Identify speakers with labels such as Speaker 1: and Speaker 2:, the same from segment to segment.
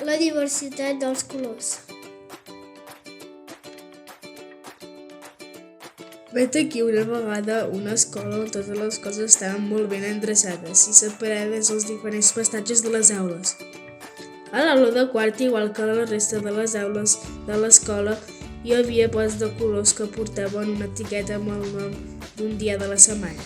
Speaker 1: la diversitat dels colors.
Speaker 2: Vet aquí una vegada una escola on totes les coses estaven molt ben endreçades i separades als diferents prestatges de les aules. A l'aula de quart, igual que a la resta de les aules de l'escola, hi havia pots de colors que portaven una etiqueta amb el nom d'un dia de la setmana.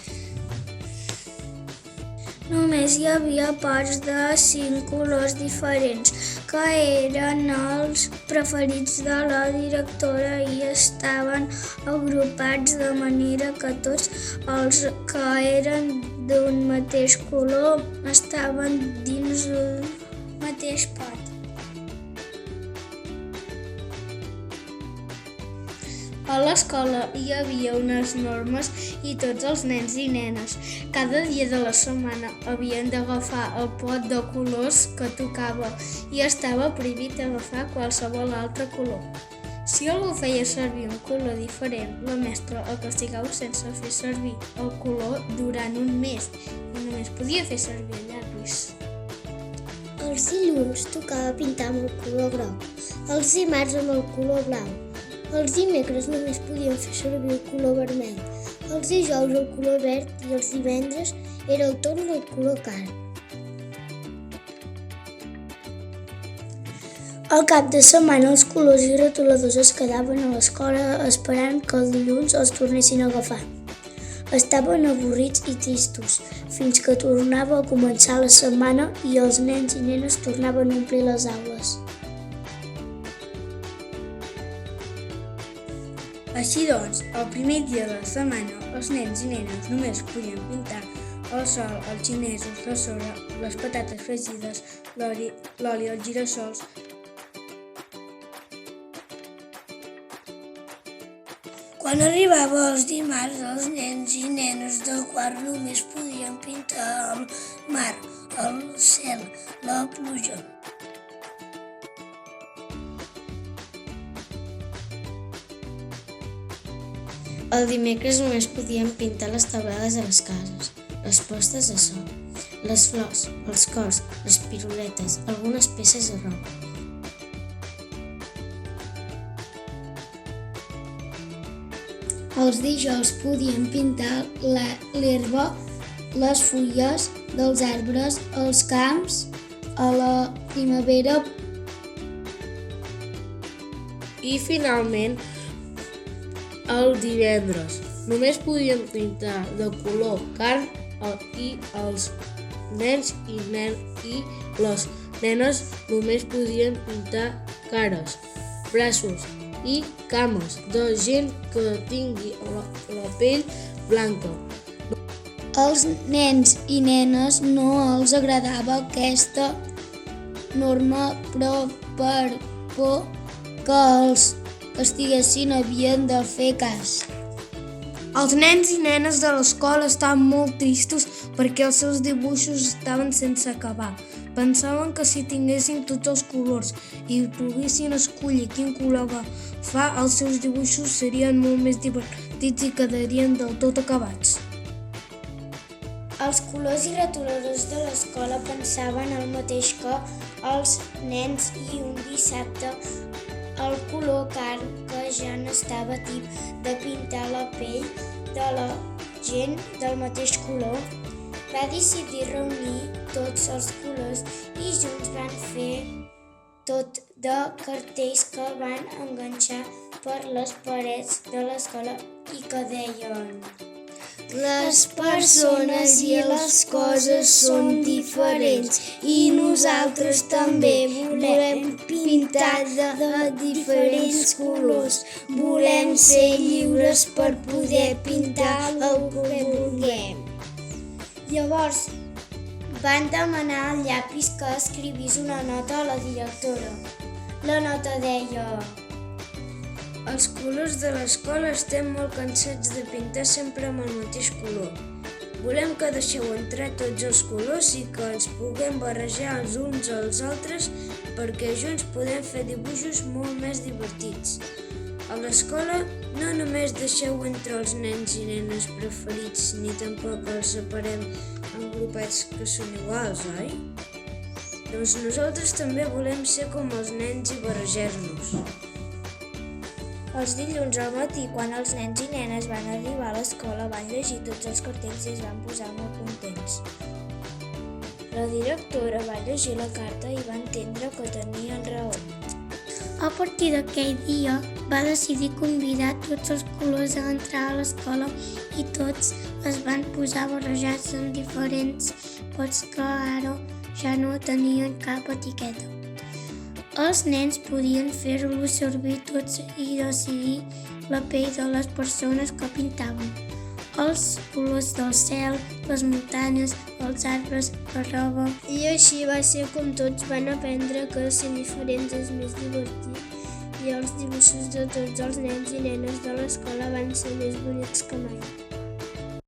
Speaker 1: Només hi havia pots de 5 colors diferents, que eren els preferits de la directora i estaven agrupats de manera que tots els que eren d'un mateix color estaven dins el mateix pot. A l'escola hi havia unes normes i tots els nens i nenes cada dia de la setmana havien d'agafar el pot de colors que tocava i estava prohibit agafar qualsevol altre color. Si algú feia servir un color diferent, la mestra el castigava sense fer servir el color durant un mes i només podia fer servir el llapis.
Speaker 3: Els dilluns tocava pintar amb el color groc, els dimarts amb el color blau. Els dimecres només podíem fer servir el color vermell, els dijous el color verd i els divendres era el torn del color carn. Al cap de setmana els colors i retoladors es quedaven a l'escola esperant que el dilluns els tornessin a agafar. Estaven avorrits i tristos, fins que tornava a començar la setmana i els nens i nenes tornaven a omplir les aules.
Speaker 2: Així doncs, el primer dia de la setmana, els nens i nenes només podien pintar el sol, els xinesos, la sorra, les patates fregides, l'oli, els girassols.
Speaker 3: Quan arribava els dimarts, els nens i nenes del quart només podien pintar el mar, el cel, la pluja.
Speaker 4: El dimecres només podíem pintar les teulades de les cases, les postes de sol, les flors, els cors, les piruletes, algunes peces de roba.
Speaker 3: Els dijous podíem pintar l'herba, les fulles dels arbres, els camps, a la primavera.
Speaker 2: I finalment, el divendres només podien pintar de color carn i els nens i les nenes només podien pintar cares, braços i cames de gent que tingui la pell blanca.
Speaker 3: Als nens i nenes no els agradava aquesta norma, però per por que els castiguessin havien de fer cas.
Speaker 1: Els nens i nenes de l'escola estaven molt tristos perquè els seus dibuixos estaven sense acabar. Pensaven que si tinguessin tots els colors i poguessin escollir quin color agafar, els seus dibuixos serien molt més divertits i quedarien del tot acabats. Els colors i retoladors de l'escola pensaven el mateix que els nens i un dissabte el color carn, que ja n'estava tip de pintar la pell de la gent del mateix color, va decidir reunir tots els colors i junts van fer tot de cartells que van enganxar per les parets de l'escola i que deien:
Speaker 3: Les persones i les coses són diferents i nosaltres també volem pintar de diferents colors. Volem ser lliures per poder pintar el que vulguem.
Speaker 1: Llavors, van demanar al llapis que escrivís una nota a la directora. La nota deia:
Speaker 2: Els colors de l'escola estem molt cansats de pintar sempre amb el mateix color. Volem que deixeu entrar tots els colors i que ens puguem barrejar els uns als altres perquè junts podem fer dibuixos molt més divertits. A l'escola no només deixeu entrar els nens i nenes preferits ni tampoc els separem en grupets que són iguals, oi? Doncs nosaltres també volem ser com els nens i barrejar-nos.
Speaker 3: Els dilluns al matí, quan els nens i nenes van arribar a l'escola, van llegir tots els cartells i es van posar molt contents. La directora va llegir la carta i va entendre que tenien raó.
Speaker 1: A partir d'aquell dia va decidir convidar tots els colors a entrar a l'escola i tots es van posar barrejats amb diferents pots que ara ja no tenien cap etiqueta. Els nens podien fer-los servir tots i decidir la pell de les persones que pintaven, els colors del cel, les muntanyes, els arbres, la roba.
Speaker 3: I així va ser com tots van aprendre que ser diferents és més divertit i els dibuixos de tots els nens i nenes de l'escola van ser més bonics que mai.